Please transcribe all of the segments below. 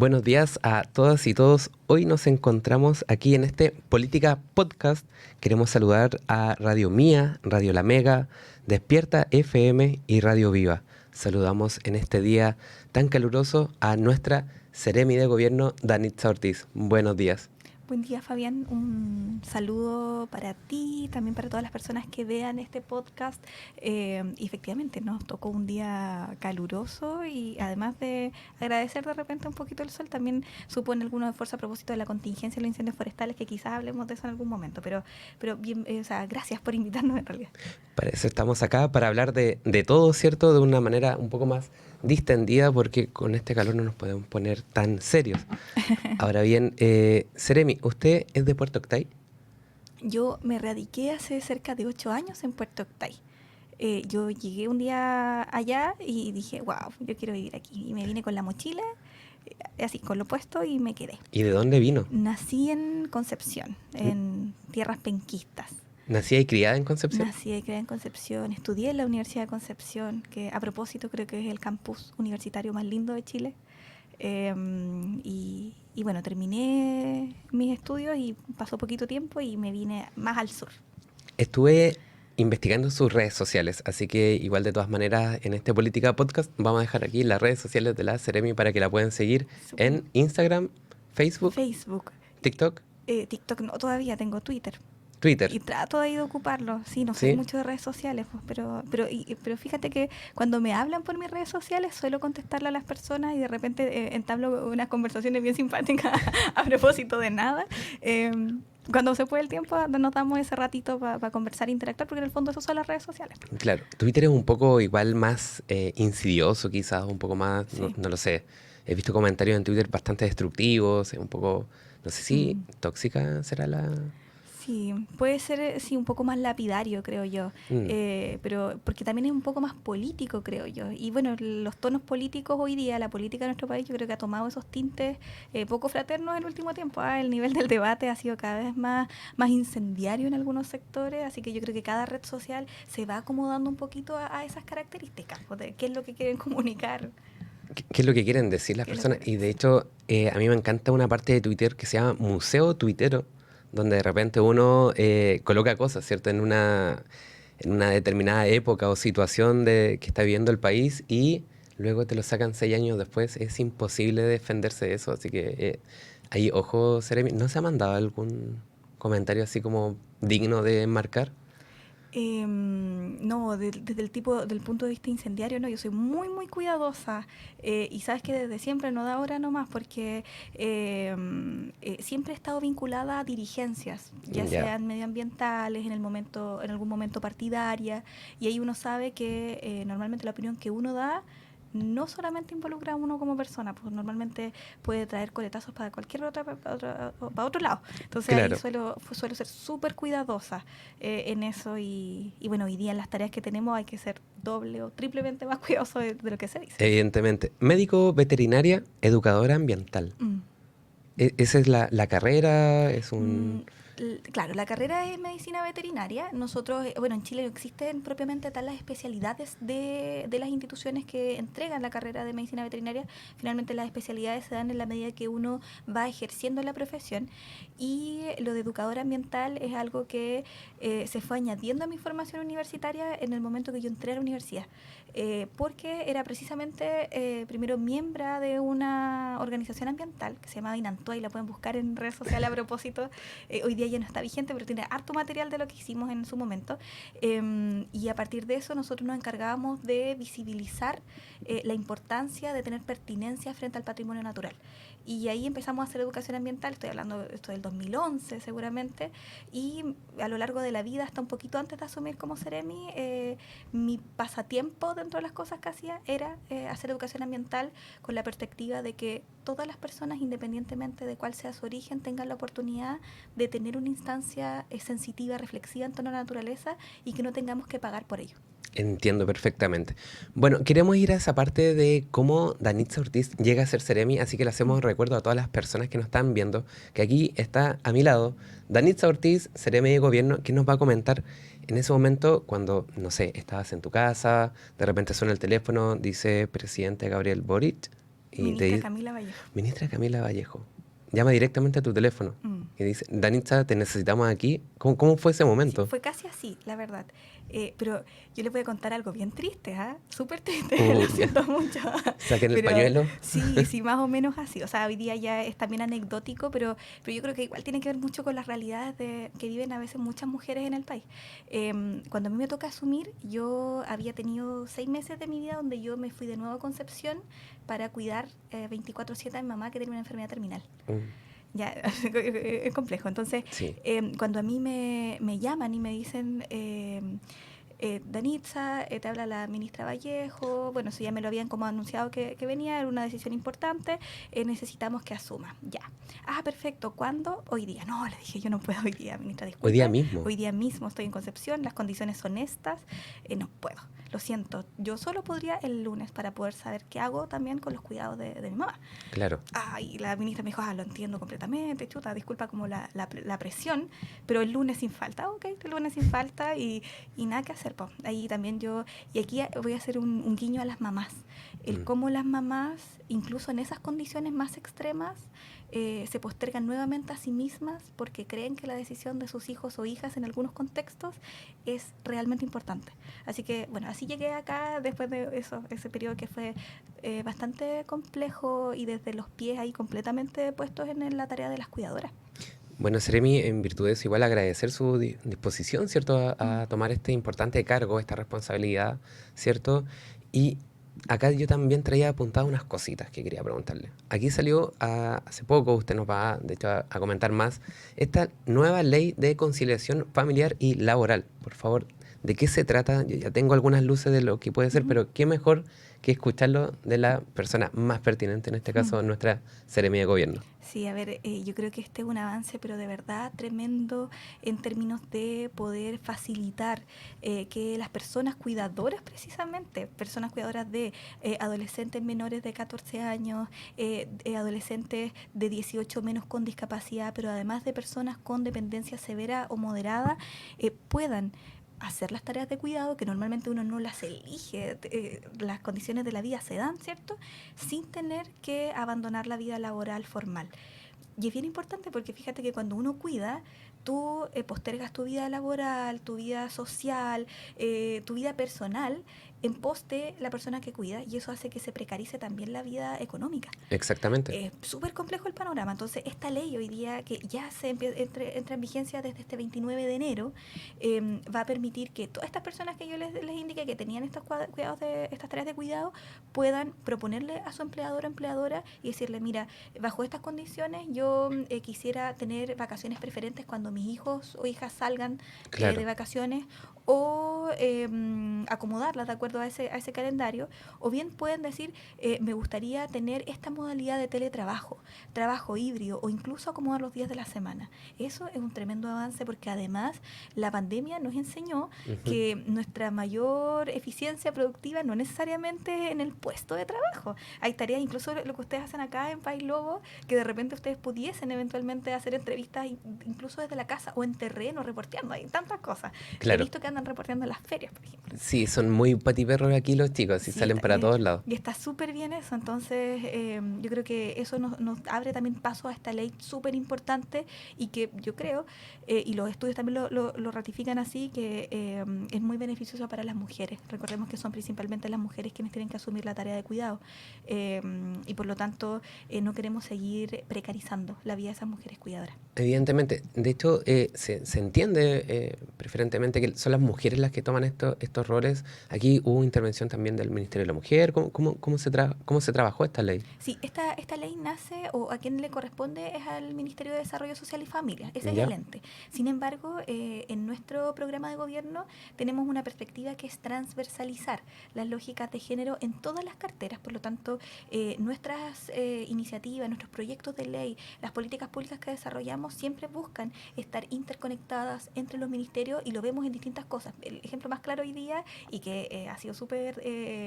Buenos días a todas y todos. Hoy nos encontramos aquí en este Política Podcast. Queremos saludar a Radio Mía, Radio La Mega, Despierta FM y Radio Viva. Saludamos en este día tan caluroso a nuestra Seremi de Gobierno, Danitza Ortiz. Buenos días. Buen día, Fabián. Un saludo para ti, también para todas las personas que vean este podcast. Y efectivamente, nos tocó un día caluroso y además de agradecer de repente un poquito el sol, también supone algún esfuerzo a propósito de la contingencia de los incendios forestales, que quizás hablemos de eso en algún momento. Pero bien, gracias por invitarnos en realidad. Para eso estamos acá, para hablar de todo, ¿cierto? De una manera un poco más distendida, porque con este calor no nos podemos poner tan serios. Ahora bien, Seremi, ¿usted es de Puerto Octay? Yo me radiqué hace cerca de 8 años en Puerto Octay. Yo llegué un día allá y dije, wow, yo quiero vivir aquí. Y me vine con la mochila, así, con lo puesto, y me quedé. ¿Y de dónde vino? Nací en Concepción, en tierras penquistas. ¿Nacida y criada en Concepción? Nací y criada en Concepción. Estudié en la Universidad de Concepción, que a propósito creo que es el campus universitario más lindo de Chile. Y bueno, terminé mis estudios y pasó poquito tiempo y me vine más al sur. Estuve investigando sus redes sociales, así que igual de todas maneras en este Política Podcast vamos a dejar aquí las redes sociales de la Seremi para que la puedan seguir en Instagram, Facebook, TikTok. TikTok no, todavía tengo Twitter. Twitter. Y trato de ir a ocuparlo. Sí, no sé mucho de redes sociales, pues, pero fíjate que cuando me hablan por mis redes sociales suelo contestarle a las personas y de repente entablo unas conversaciones bien simpáticas a propósito de nada. Cuando se puede el tiempo nos damos ese ratito para conversar e interactuar, porque en el fondo eso son las redes sociales. Claro, Twitter es un poco igual más insidioso quizás, un poco más, Sí. no lo sé. He visto comentarios en Twitter bastante destructivos, un poco, no sé si tóxica será la... Sí, puede ser sí un poco más lapidario, creo yo, pero porque también es un poco más político, creo yo. Y bueno, los tonos políticos hoy día, la política de nuestro país, yo creo que ha tomado esos tintes poco fraternos en el último tiempo. El nivel del debate ha sido cada vez más incendiario en algunos sectores, así que yo creo que cada red social se va acomodando un poquito a esas características, de qué es lo que quieren comunicar. ¿Qué es lo que quieren decir las personas? Y de hecho, a mí me encanta una parte de Twitter que se llama Museo Tuitero, donde de repente uno coloca cosas, ¿cierto? En una determinada época o situación que está viviendo el país y luego te lo sacan 6 años después. Es imposible defenderse de eso. Así que ahí, ojo, Seremi, ¿no se ha mandado algún comentario así como digno de enmarcar? No, desde del punto de vista incendiario, no, yo soy muy cuidadosa y sabes que desde siempre, no de ahora nomás, porque siempre he estado vinculada a dirigencias, ya sean medioambientales, en algún momento partidarias, y ahí uno sabe que normalmente la opinión que uno da no solamente involucra a uno como persona, pues normalmente puede traer coletazos para cualquier para otro lado. Entonces Claro. ahí suelo ser súper cuidadosa en eso y bueno, hoy día en las tareas que tenemos hay que ser doble o triplemente más cuidadoso de lo que se dice. Evidentemente. Médico, veterinaria, educadora ambiental. ¿Esa es la carrera? ¿Es un...? Claro, la carrera es medicina veterinaria. Nosotros, bueno, en Chile no existen propiamente tal las especialidades de las instituciones que entregan la carrera de medicina veterinaria. Finalmente las especialidades se dan en la medida que uno va ejerciendo la profesión. Y lo de educadora ambiental es algo que se fue añadiendo a mi formación universitaria en el momento que yo entré a la universidad. Porque era precisamente primero miembro de una organización ambiental que se llama Inantoy, la pueden buscar en redes sociales a propósito. Hoy día ya no está vigente, pero tiene harto material de lo que hicimos en su momento. Y a partir de eso nosotros nos encargábamos de visibilizar la importancia de tener pertinencia frente al patrimonio natural. Y ahí empezamos a hacer educación ambiental, estoy hablando de esto del 2011 seguramente, y a lo largo de la vida, hasta un poquito antes de asumir como Seremi, mi pasatiempo dentro de las cosas que hacía era hacer educación ambiental con la perspectiva de que todas las personas, independientemente de cuál sea su origen, tengan la oportunidad de tener una instancia sensitiva, reflexiva en torno a la naturaleza y que no tengamos que pagar por ello. Entiendo perfectamente. Bueno, queremos ir a esa parte de cómo Danitza Ortiz llega a ser Seremi, así que le hacemos recuerdo a todas las personas que nos están viendo, que aquí está a mi lado Danitza Ortiz, Seremi de Gobierno, que nos va a comentar en ese momento cuando, no sé, estabas en tu casa, de repente suena el teléfono, dice presidente Gabriel Boric, y te Ministra dice, Camila Vallejo. ministra Camila Vallejo, llama directamente a tu teléfono y dice, Danitza, te necesitamos aquí. ¿Cómo fue ese Sí, momento? fue casi así, la verdad. Pero yo les voy a contar algo bien triste, ¿ah? Súper triste, lo Ya. siento mucho. Saquen el Pero pañuelo. sí, más o menos así. O sea, hoy día ya es también anecdótico, pero yo creo que igual tiene que ver mucho con las realidades que viven a veces muchas mujeres en el país. Cuando a mí me toca asumir, yo había tenido 6 meses de mi vida donde yo me fui de nuevo a Concepción para cuidar 24/7 a mi mamá que tenía una enfermedad terminal. Ya, es complejo. Entonces, Sí. cuando a mí me llaman y me dicen, Danitza, te habla la ministra Vallejo, bueno, si ya me lo habían como anunciado que venía, era una decisión importante, necesitamos que asuma. Ya. Ah, perfecto. ¿Cuándo? Hoy día. No, le dije, yo no puedo hoy día, ministra, disculpe. Hoy día mismo. Hoy día mismo estoy en Concepción, las condiciones son estas, no puedo. Lo siento, yo solo podría el lunes para poder saber qué hago también con los cuidados de mi mamá. Claro. Y la ministra me dijo, lo entiendo completamente, chuta, disculpa como la presión, pero el lunes sin falta. Ok, el lunes sin falta y nada que hacer. Ahí también y aquí voy a hacer un guiño a las mamás. El cómo las mamás, incluso en esas condiciones más extremas, se postergan nuevamente a sí mismas porque creen que la decisión de sus hijos o hijas en algunos contextos es realmente importante. Así que, bueno, así llegué acá después de ese periodo que fue bastante complejo y desde los pies ahí completamente puestos en la tarea de las cuidadoras. Bueno, Seremi, en virtud de eso, igual agradecer su disposición, ¿cierto?, a tomar este importante cargo, esta responsabilidad, ¿cierto? Y acá yo también traía apuntadas unas cositas que quería preguntarle. Aquí salió hace poco, usted nos va, de hecho, a comentar más, esta nueva ley de conciliación familiar y laboral. Por favor, ¿de qué se trata? Yo ya tengo algunas luces de lo que puede ser, pero qué mejor que escucharlo de la persona más pertinente, en este caso, nuestra Seremi de Gobierno. Sí, a ver, yo creo que este es un avance, pero de verdad tremendo en términos de poder facilitar que las personas cuidadoras, precisamente, personas cuidadoras de adolescentes menores de 14 años, adolescentes de 18 menos con discapacidad, pero además de personas con dependencia severa o moderada, puedan hacer las tareas de cuidado que normalmente uno no las elige, las condiciones de la vida se dan, ¿cierto? Sin tener que abandonar la vida laboral formal. Y es bien importante porque fíjate que cuando uno cuida, tú postergas tu vida laboral, tu vida social, tu vida personal en pos de la persona que cuida y eso hace que se precarice también la vida económica. Exactamente. Es súper complejo el panorama. Entonces, esta ley hoy día, que ya entra en vigencia desde este 29 de enero, va a permitir que todas estas personas que yo les indiqué que tenían estos cuidados estas tareas de cuidado puedan proponerle a su empleador o empleadora y decirle, mira, bajo estas condiciones yo quisiera tener vacaciones preferentes cuando mis hijos o hijas salgan de vacaciones o acomodarlas de acuerdo a ese calendario, o bien pueden decir, me gustaría tener esta modalidad de teletrabajo, trabajo híbrido o incluso acomodar los días de la semana. Eso es un tremendo avance porque además la pandemia nos enseñó que nuestra mayor eficiencia productiva no necesariamente en el puesto de trabajo. Hay tareas, incluso lo que ustedes hacen acá en País Lobo, que de repente ustedes pudiesen eventualmente hacer entrevistas incluso desde la casa o en terreno, reporteando. Hay tantas cosas. He visto que andan reporteando en las ferias, por ejemplo. Sí, son muy patiperros aquí los chicos, y salen para todos lados. Y está súper bien eso, entonces yo creo que eso nos abre también paso a esta ley súper importante y que yo creo, y los estudios también lo ratifican así, que es muy beneficioso para las mujeres. Recordemos que son principalmente las mujeres quienes tienen que asumir la tarea de cuidado y por lo tanto no queremos seguir precarizando la vida de esas mujeres cuidadoras. Evidentemente, de hecho se entiende preferentemente que son las mujeres las que toman estos roles. Aquí hubo intervención también del Ministerio de la Mujer. ¿Cómo se trabajó esta ley? Sí, esta ley nace, o a quien le corresponde es al Ministerio de Desarrollo Social y Familia, ese es el ente. Sin embargo, en nuestro programa de gobierno tenemos una perspectiva que es transversalizar las lógicas de género en todas las carteras, por lo tanto, nuestras iniciativas, nuestros proyectos de ley, las políticas públicas que desarrollamos siempre buscan estar interconectadas entre los ministerios, y lo vemos en distintas cosas. El ejemplo más claro hoy día, y que ha sido súper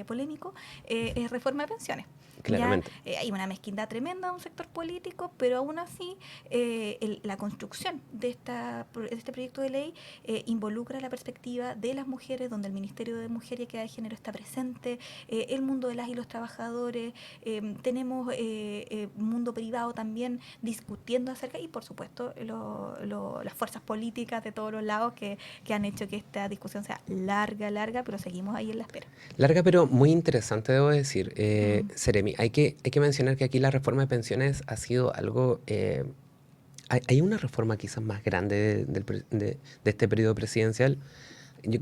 polémico, es reforma de pensiones. Claramente. Ya hay una mezquindad tremenda de un sector político, pero aún así la construcción de este proyecto de ley involucra la perspectiva de las mujeres, donde el Ministerio de Mujer y Equidad de Género está presente, el mundo de las y los trabajadores, tenemos mundo privado también discutiendo acerca, y por supuesto las fuerzas políticas de todos los lados que han hecho que esta discusión sea larga, pero seguimos ahí en la espera. Larga, pero muy interesante, debo decir. Seremi, hay que mencionar que aquí la reforma de pensiones ha sido algo... hay una reforma quizás más grande de este periodo presidencial.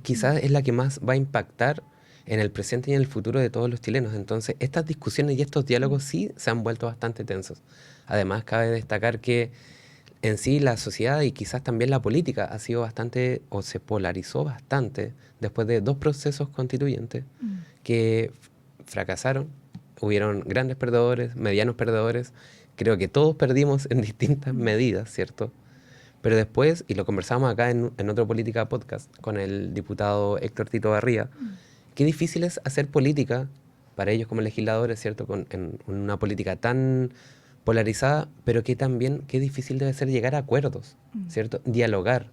Quizás es la que más va a impactar en el presente y en el futuro de todos los chilenos. Entonces, estas discusiones y estos diálogos sí se han vuelto bastante tensos. Además, cabe destacar que en sí la sociedad y quizás también la política ha sido bastante, o se polarizó bastante, después de 2 procesos constituyentes que fracasaron. Hubieron grandes perdedores, medianos perdedores. Creo que todos perdimos en distintas medidas, ¿cierto? Pero después, y lo conversamos acá en otro Política Podcast con el diputado Héctor Tito Barría, qué difícil es hacer política para ellos como legisladores, ¿cierto? En una política tan polarizada, pero que también qué difícil debe ser llegar a acuerdos, ¿cierto? Dialogar.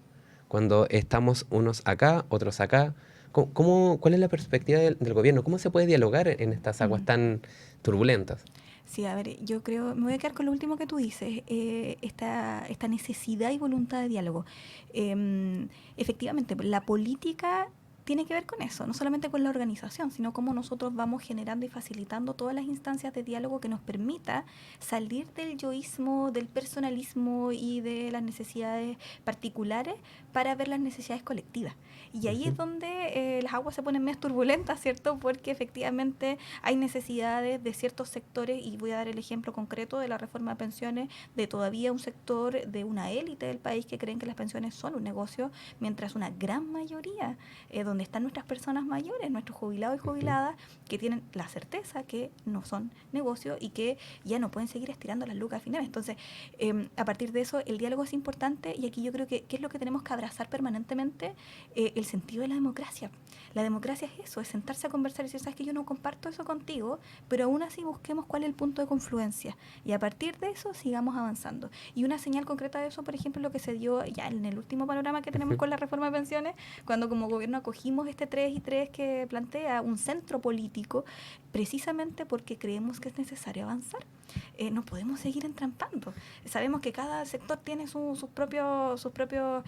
Cuando estamos unos acá, otros acá. ¿Cuál es la perspectiva del gobierno? ¿Cómo se puede dialogar en estas aguas tan turbulentas? Sí, a ver, yo creo, me voy a quedar con lo último que tú dices, esta necesidad y voluntad de diálogo. Efectivamente, la política tiene que ver con eso, no solamente con la organización, sino cómo nosotros vamos generando y facilitando todas las instancias de diálogo que nos permita salir del yoísmo, del personalismo y de las necesidades particulares para ver las necesidades colectivas. Y ahí es donde las aguas se ponen más turbulentas, ¿cierto? Porque efectivamente hay necesidades de ciertos sectores, y voy a dar el ejemplo concreto de la reforma de pensiones, de todavía un sector de una élite del país que creen que las pensiones son un negocio, mientras una gran mayoría, donde están nuestras personas mayores, nuestros jubilados y jubiladas, que tienen la certeza que no son negocio y que ya no pueden seguir estirando las lucas finales. Entonces, a partir de eso, el diálogo es importante, y aquí yo creo que es lo que tenemos que abrazar permanentemente, el sentido de la democracia. La democracia es eso, es sentarse a conversar y decir, sabes que yo no comparto eso contigo, pero aún así busquemos cuál es el punto de confluencia, y a partir de eso sigamos avanzando. Y una señal concreta de eso, por ejemplo, lo que se dio ya en el último panorama que tenemos con la reforma de pensiones, cuando como gobierno acogimos este 3 y 3 que plantea un centro político, precisamente porque creemos que es necesario avanzar. No podemos seguir entrampando. Sabemos que cada sector tiene sus propios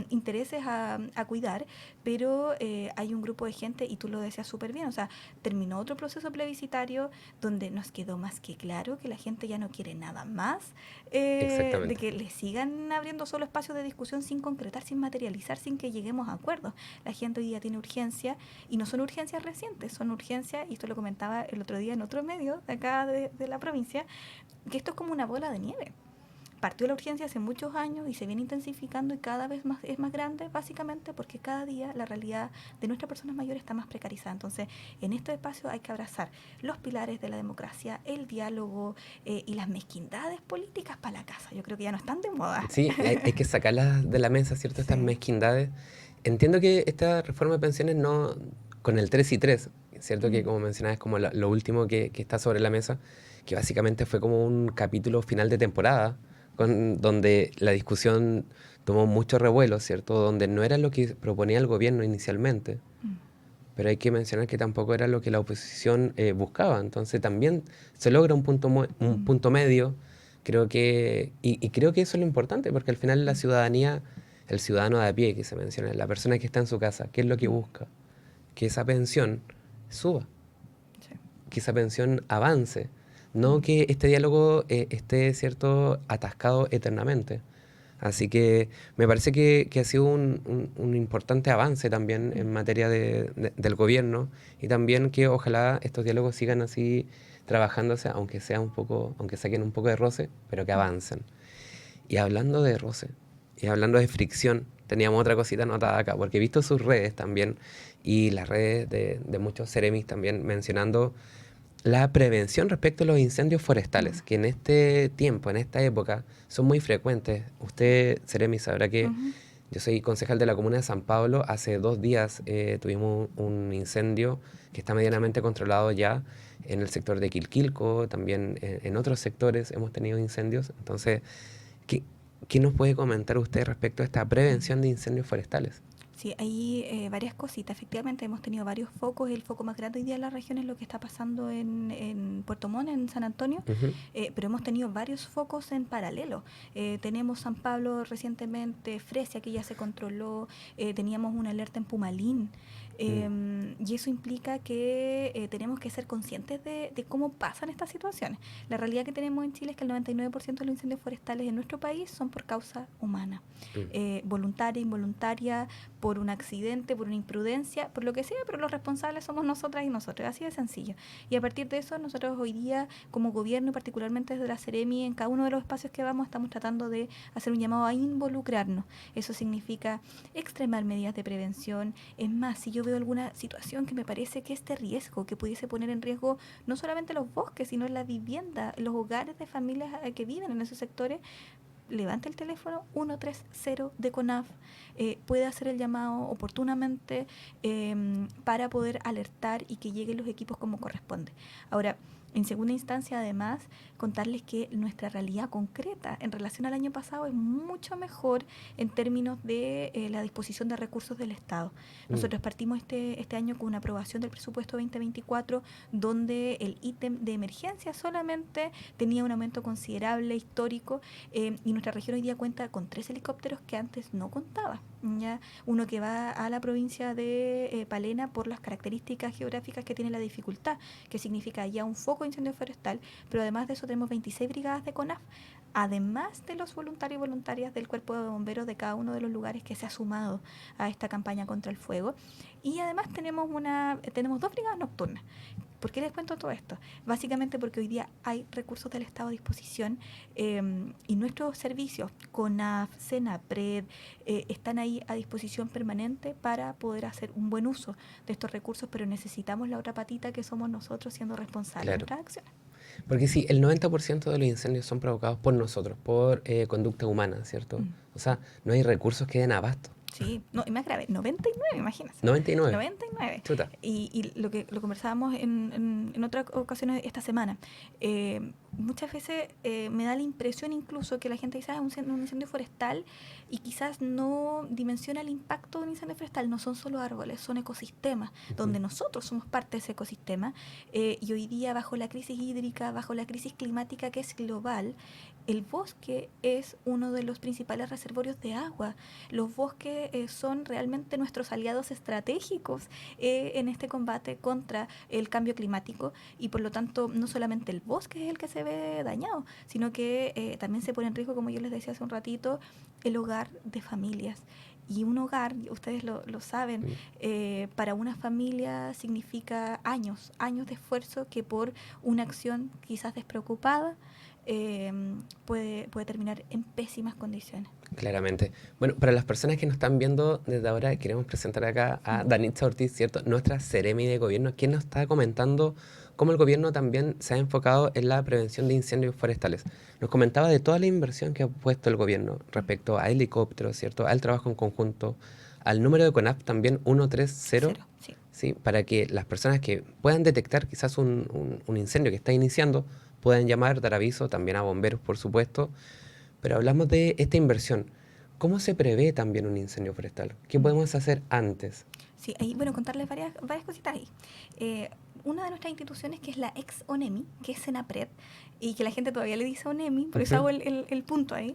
intereses a cuidar, pero hay un grupo de gente, y tú lo decías súper bien, o sea, terminó otro proceso plebiscitario donde nos quedó más que claro que la gente ya no quiere nada más de que le sigan abriendo solo espacios de discusión sin concretar, sin materializar, sin que lleguemos a acuerdos. La gente hoy día tiene urgencia, y no son urgencias recientes, son urgencias, y esto lo comentaba el otro día en otro medio de acá de la provincia, que esto es como una bola de nieve. Partió la urgencia hace muchos años y se viene intensificando, y cada vez más es más grande, básicamente porque cada día la realidad de nuestras personas mayores está más precarizada. Entonces, en este espacio hay que abrazar los pilares de la democracia, el diálogo y las mezquindades políticas para la casa. Yo creo que ya no están de moda. Sí, hay que sacarlas de la mesa, ¿cierto? Estas Sí. mezquindades. Entiendo que esta reforma de pensiones no, con el 3 y 3, ¿cierto? Que como mencionabas es como lo último que está sobre la mesa, que básicamente fue como un capítulo final de temporada, donde la discusión tomó mucho revuelo, ¿cierto? Donde no era lo que proponía el gobierno inicialmente, pero hay que mencionar que tampoco era lo que la oposición buscaba. Entonces también se logra un punto medio, creo que, y creo que eso es lo importante, porque al final la ciudadanía, el ciudadano de a pie que se menciona, la persona que está en su casa, ¿qué es lo que busca? Que esa pensión suba, Sí. que esa pensión avance, no que este diálogo esté, ¿cierto?, atascado eternamente. Así que me parece que ha sido un importante avance también en materia del gobierno, y también que ojalá estos diálogos sigan así trabajándose, aunque sea un poco, aunque saquen un poco de roce, pero que avancen. Y hablando de roce, y hablando de fricción, teníamos otra cosita anotada acá, porque he visto sus redes también, y las redes de muchos seremis también mencionando la prevención respecto a los incendios forestales, que en este tiempo, en esta época, son muy frecuentes. Usted, Seremi, sabrá que Ujú. yo soy concejal de la comuna de San Pablo. Hace 2 días tuvimos un incendio que está medianamente controlado ya en el sector de Quilquilco, también en otros sectores hemos tenido incendios. Entonces, ¿qué, qué nos puede comentar usted respecto a esta prevención de incendios forestales? Sí, hay varias cositas. Efectivamente, hemos tenido varios focos. El foco más grande hoy día en la región es lo que está pasando en Puerto Montt, en San Antonio, Ujú, pero hemos tenido varios focos en paralelo. Tenemos San Pablo recientemente, Fresia, que ya se controló, teníamos una alerta en Pumalín. mm, Y eso implica que tenemos que ser conscientes de cómo pasan estas situaciones. La realidad que tenemos en Chile es que el 99% de los incendios forestales en nuestro país son por causa humana, mm. voluntaria, involuntaria, por un accidente, por una imprudencia, por lo que sea, pero los responsables somos nosotras y nosotros, así de sencillo. Y a partir de eso, nosotros hoy día, como gobierno, y particularmente desde la Seremi, en cada uno de los espacios que vamos, estamos tratando de hacer un llamado a involucrarnos. Eso significa extremar medidas de prevención. Es más, si yo veo alguna situación que me parece que es de riesgo, que pudiese poner en riesgo no solamente los bosques, sino la vivienda, los hogares de familias que viven en esos sectores, levante el teléfono 130 de CONAF, puede hacer el llamado oportunamente para poder alertar y que lleguen los equipos como corresponde. Ahora, en segunda instancia, además, contarles que nuestra realidad concreta en relación al año pasado es mucho mejor en términos de la disposición de recursos del Estado. Mm. Nosotros partimos este año con una aprobación del presupuesto 2024, donde el ítem de emergencia solamente tenía un aumento considerable, histórico, y nuestra región hoy día cuenta con 3 helicópteros que antes no contaba. ¿Ya? Uno que va a la provincia de Palena por las características geográficas que tiene la dificultad, que significa ya un foco de incendio forestal, pero además de eso tenemos 26 brigadas de CONAF, además de los voluntarios y voluntarias del cuerpo de bomberos de cada uno de los lugares que se ha sumado a esta campaña contra el fuego. Y además tenemos 2 brigadas nocturnas. ¿Por qué les cuento todo esto? Básicamente porque hoy día hay recursos del Estado a disposición, y nuestros servicios, CONAF, SENAPRED, están ahí a disposición permanente para poder hacer un buen uso de estos recursos, pero necesitamos la otra patita que somos nosotros siendo responsables de Claro. nuestras acciones. Porque sí, el 90% de los incendios son provocados por nosotros, por conducta humana, ¿cierto? Mm. O sea, no hay recursos que den abasto. Sí, no, y más grave, 99, imagínense. 99. 99. Chuta. Y lo que lo conversábamos en otras ocasiones esta semana. Muchas veces me da la impresión incluso que la gente dice, un incendio forestal, y quizás no dimensiona el impacto de un incendio forestal. No son solo árboles, son ecosistemas, Ujú. donde nosotros somos parte de ese ecosistema. Y hoy día, bajo la crisis hídrica, bajo la crisis climática que es global, el bosque es uno de los principales reservorios de agua. Los bosques son realmente nuestros aliados estratégicos en este combate contra el cambio climático, y por lo tanto no solamente el bosque es el que se ve dañado, sino que también se pone en riesgo, como yo les decía hace un ratito, el hogar de familias. Y un hogar, ustedes lo saben, Mm. para una familia significa años, años de esfuerzo que por una acción quizás despreocupada eh, puede terminar en pésimas condiciones. Claramente. Bueno, para las personas que nos están viendo desde ahora, queremos presentar acá a Danitza Ortiz, ¿cierto? Nuestra Seremi de Gobierno, quien nos está comentando cómo el gobierno también se ha enfocado en la prevención de incendios forestales. Nos comentaba de toda la inversión que ha puesto el gobierno respecto a helicópteros, ¿cierto? Al trabajo en conjunto, al número de CONAF también 130, Cero, sí. ¿sí? Para que las personas que puedan detectar quizás un incendio que está iniciando puedan llamar, dar aviso, también a bomberos, por supuesto. Pero hablamos de esta inversión. ¿Cómo se prevé también un incendio forestal? ¿Qué Mm. podemos hacer antes? Sí, ahí, bueno, contarles varias cositas ahí. Una de nuestras instituciones, que es la ex ONEMI, que es SENAPRED, y que la gente todavía le dice ONEMI, por eso Ujú. hago el punto ahí.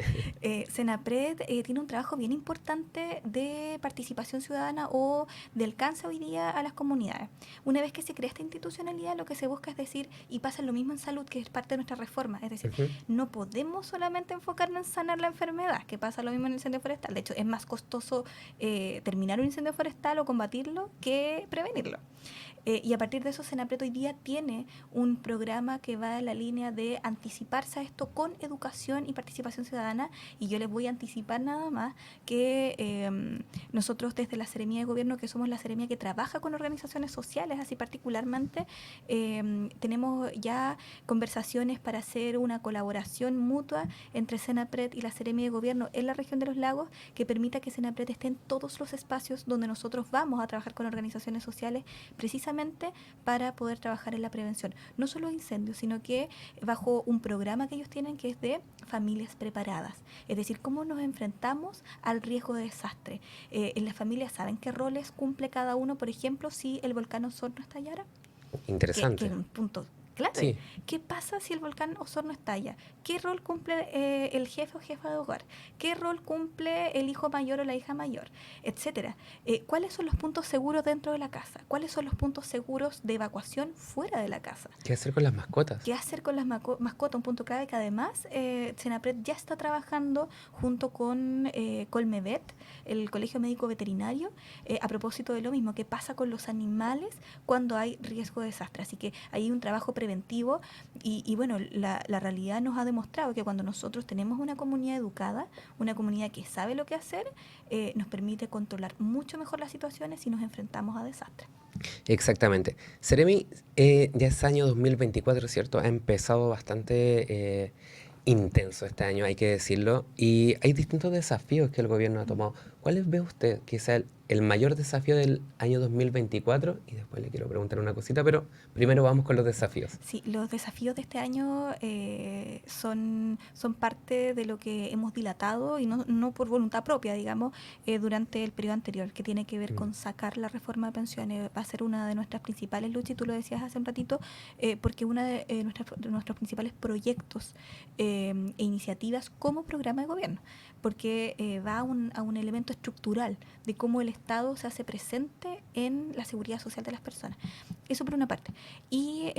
SENAPRED tiene un trabajo bien importante de participación ciudadana o de alcance hoy día a las comunidades. Una vez que se crea esta institucionalidad, lo que se busca es decir, y pasa lo mismo en salud, que es parte de nuestra reforma, es decir, Ujú. no podemos solamente enfocarnos en sanar la enfermedad, que pasa lo mismo en el incendio forestal. De hecho, es más costoso terminar un incendio forestal o combatirlo que prevenirlo. Y a partir de eso, Senapred hoy día tiene un programa que va en la línea de anticiparse a esto con educación y participación ciudadana, y yo les voy a anticipar nada más que nosotros desde la Seremía de Gobierno, que somos la Seremía que trabaja con organizaciones sociales, así particularmente, tenemos ya conversaciones para hacer una colaboración mutua entre Senapred y la Seremía de Gobierno en la región de los lagos, que permita que Senapred esté en todos los espacios donde nosotros vamos a trabajar con organizaciones sociales, precisamente para poder trabajar en la prevención, no solo de incendios, sino que bajo un programa que ellos tienen que es de familias preparadas, es decir, cómo nos enfrentamos al riesgo de desastre. En las familias, ¿saben qué roles cumple cada uno? Por ejemplo, si el volcán Osorno estallara, que es Interesante. un punto clave. Sí, ¿Qué pasa si el volcán Osorno estalla? ¿Qué rol cumple el jefe o jefa de hogar? ¿Qué rol cumple el hijo mayor o la hija mayor? Etcétera. ¿Cuáles son los puntos seguros dentro de la casa? ¿Cuáles son los puntos seguros de evacuación fuera de la casa? ¿qué hacer con las mascotas? ¿Qué hacer con las mascotas? Un punto clave que además Senapred ya está trabajando junto con Colmevet, el Colegio Médico Veterinario, a propósito de lo mismo, qué pasa con los animales cuando hay riesgo de desastre. Así que hay un trabajo preventivo y bueno, la realidad nos ha demostrado que cuando nosotros tenemos una comunidad educada, una comunidad que sabe lo que hacer, nos permite controlar mucho mejor las situaciones si nos enfrentamos a desastres. Exactamente. Seremi, ya es año 2024, ¿cierto? Ha empezado bastante intenso este año, hay que decirlo, y hay distintos desafíos que el gobierno ha tomado. ¿Cuáles ve usted que sea el mayor desafío del año 2024? Y después le quiero preguntar una cosita, pero primero vamos con los desafíos. Sí, los desafíos de este año son parte de lo que hemos dilatado y no por voluntad propia, digamos, durante el periodo anterior, que tiene que ver Mm, con sacar la reforma de pensiones. Va a ser una de nuestras principales luchas, y tú lo decías hace un ratito, porque una de nuestros principales proyectos e iniciativas como programa de gobierno, porque va a un elemento estructural de cómo el Estado se hace presente en la seguridad social de las personas. Eso por una parte. Y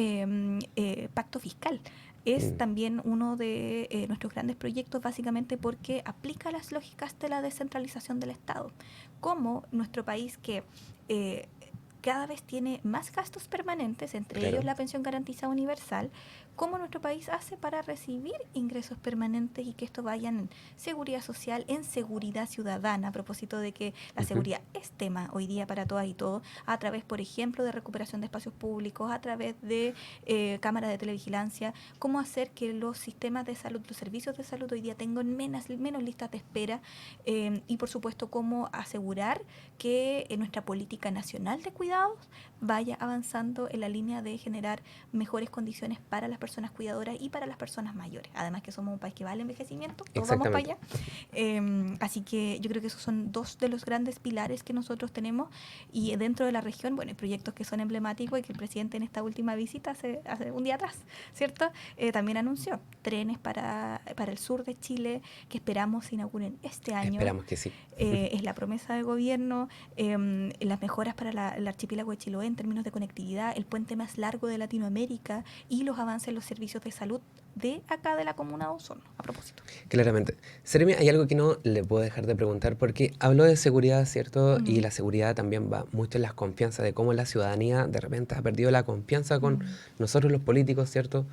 pacto fiscal es mm, también uno de nuestros grandes proyectos, básicamente porque aplica las lógicas de la descentralización del Estado. Como nuestro país que eh, cada vez tiene más gastos permanentes, entre ellos claro, la pensión garantizada universal, cómo nuestro país hace para recibir ingresos permanentes y que esto vaya en seguridad social, en seguridad ciudadana, a propósito de que la ujú, seguridad es tema hoy día para todas y todos, a través, por ejemplo, de recuperación de espacios públicos, a través de cámaras de televigilancia, cómo hacer que los sistemas de salud, los servicios de salud hoy día tengan menos listas de espera, y, por supuesto, cómo asegurar que nuestra política nacional de cuidados vaya avanzando en la línea de generar mejores condiciones para las personas cuidadoras y para las personas mayores. Además que somos un país que va al envejecimiento, todos vamos para exactamente. allá. Así que yo creo que esos son dos de los grandes pilares que nosotros tenemos, y dentro de la región, bueno, hay proyectos que son emblemáticos y que el presidente en esta última visita, hace un día atrás, ¿cierto? También anunció trenes para el sur de Chile que esperamos se inauguren este año. Esperamos que sí. Es la promesa de gobierno, las mejoras para el archipiélago de Chiloé en términos de conectividad, el puente más largo de Latinoamérica y los avances en los servicios de salud de acá de la comuna de Osorno, a propósito. Claramente. Seremi, hay algo que no le puedo dejar de preguntar porque habló de seguridad, ¿cierto? Y Mm, la seguridad también va mucho en las confianzas, de cómo la ciudadanía de repente ha perdido la confianza con mm. nosotros los políticos, ¿cierto?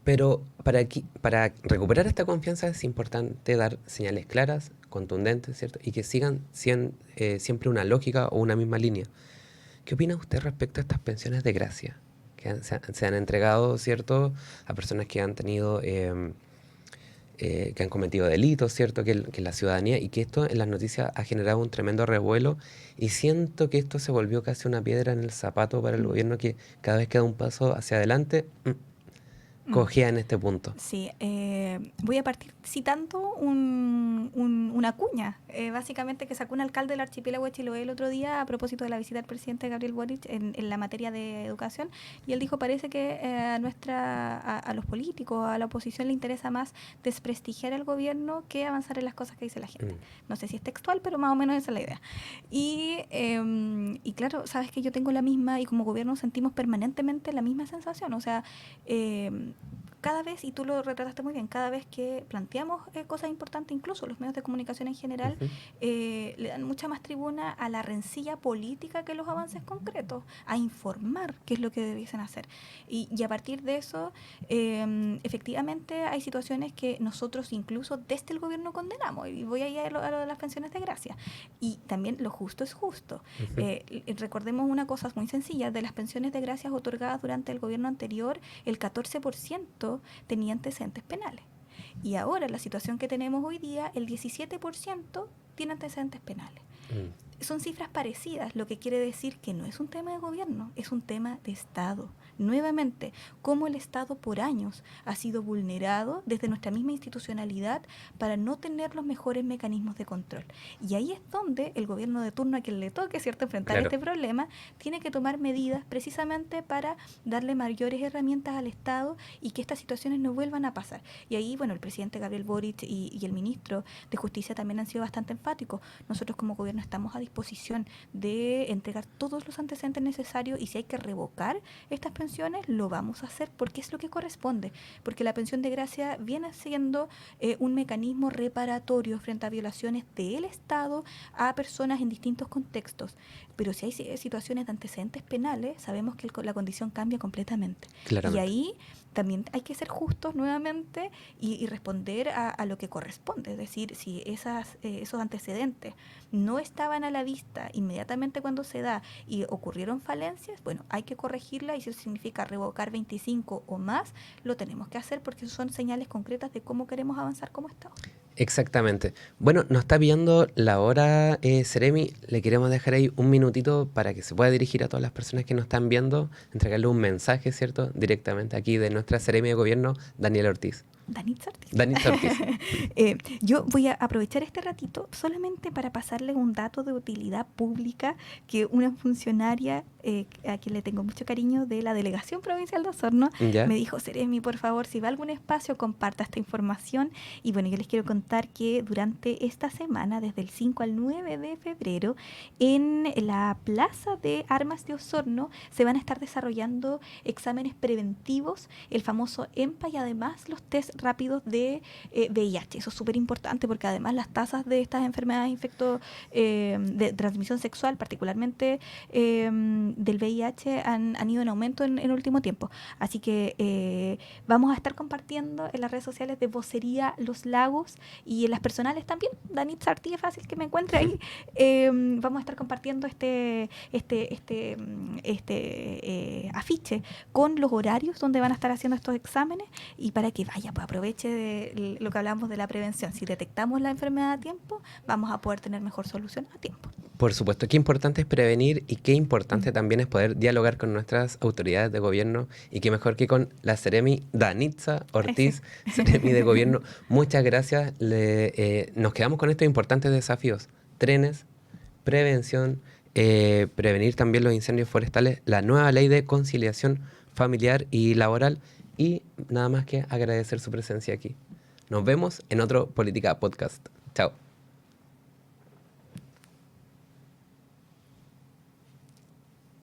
Pero para recuperar esta confianza es importante dar señales claras, contundentes, ¿cierto? Y que sigan siempre una lógica o una misma línea. ¿Qué opina usted respecto a estas pensiones de gracia que se han entregado, ¿cierto? A personas que han tenido, que han cometido delitos, ¿cierto? Que la ciudadanía, y que esto en las noticias ha generado un tremendo revuelo, y siento que esto se volvió casi una piedra en el zapato para el Mm, gobierno, que cada vez que da un paso hacia adelante, mm. cojea en este punto. Sí, voy a partir citando una cuña, básicamente que sacó un alcalde del archipiélago de Chiloé el otro día a propósito de la visita del presidente Gabriel Boric en la materia de educación, y él dijo, parece que a los políticos, a la oposición le interesa más desprestigiar al gobierno que avanzar en las cosas que dice la gente. Mm, No sé si es textual, pero más o menos esa es la idea. Y claro, sabes que yo tengo la misma, y como gobierno sentimos permanentemente la misma sensación, o sea, cada vez, y tú lo retrataste muy bien, cada vez que planteamos cosas importantes, incluso los medios de comunicación en general, le dan mucha más tribuna a la rencilla política que los avances concretos, a informar qué es lo que debiesen hacer. Y a partir de eso, efectivamente hay situaciones que nosotros incluso desde el gobierno condenamos, y voy a ir a lo de las pensiones de gracia. Y también lo justo es justo. Recordemos una cosa muy sencilla, de las pensiones de gracias otorgadas durante el gobierno anterior, el 14% tenía antecedentes penales. Y ahora, la situación que tenemos hoy día, el 17% tiene antecedentes penales. Son cifras parecidas, lo que quiere decir que no es un tema de gobierno, es un tema de Estado. Nuevamente, cómo el Estado por años ha sido vulnerado desde nuestra misma institucionalidad para no tener los mejores mecanismos de control. Y ahí es donde el gobierno de turno, a quien le toque, ¿cierto?, enfrentar este problema, tiene que tomar medidas precisamente para darle mayores herramientas al Estado y que estas situaciones no vuelvan a pasar. Y ahí, bueno, el presidente Gabriel Boric y el ministro de Justicia también han sido bastante enfáticos. Nosotros como gobierno estamos a disposición de entregar todos los antecedentes necesarios, y si hay que revocar estas pensiones, lo vamos a hacer porque es lo que corresponde, porque la pensión de gracia viene siendo un mecanismo reparatorio frente a violaciones del Estado a personas en distintos contextos. Pero si hay situaciones de antecedentes penales, sabemos que la condición cambia completamente. Claramente. Y ahí también hay que ser justos nuevamente y responder a lo que corresponde. Es decir, si esos antecedentes no estaban a la vista inmediatamente cuando se da y ocurrieron falencias, bueno, hay que corregirla, y si eso significa revocar 25 o más, lo tenemos que hacer porque son señales concretas de cómo queremos avanzar como Estado. Exactamente. Bueno, nos está viendo la hora, Seremi. Le queremos dejar ahí un minutito para que se pueda dirigir a todas las personas que nos están viendo, entregarle un mensaje, ¿cierto?, directamente aquí de nuestra Seremi de Gobierno, Daniela Ortiz. Danitza Ortiz. Danitza Ortiz. Yo voy a aprovechar este ratito solamente para pasarle un dato de utilidad pública que una funcionaria a quien le tengo mucho cariño de la Delegación Provincial de Osorno ¿Ya? me dijo: Seremi, por favor, si va a algún espacio, comparta esta información. Y bueno, yo les quiero contar que durante esta semana, desde el 5 al 9 de febrero, en la Plaza de Armas de Osorno se van a estar desarrollando exámenes preventivos, el famoso EMPA, y además los test rápidos de VIH. Eso es súper importante porque además las tasas de estas enfermedades de transmisión sexual, particularmente del VIH, han ido en aumento en el último tiempo. Así que vamos a estar compartiendo en las redes sociales de Vocería Los Lagos y en las personales también. Danitza Ortiz, es fácil que me encuentre ahí. Vamos a estar compartiendo este afiche con los horarios donde van a estar haciendo estos exámenes, y para que vaya, pues aproveche de lo que hablamos de la prevención. Si detectamos la enfermedad a tiempo, vamos a poder tener mejor solución a tiempo. Por supuesto, qué importante es prevenir, y qué importante también es poder dialogar con nuestras autoridades de gobierno, y qué mejor que con la Seremi Danitza Ortiz, Seremi de Gobierno. Muchas gracias. Nos quedamos con estos importantes desafíos: trenes, prevención, prevenir también los incendios forestales, la nueva ley de conciliación familiar y laboral, y nada más que agradecer su presencia aquí. Nos vemos en otro Política Podcast. Chao.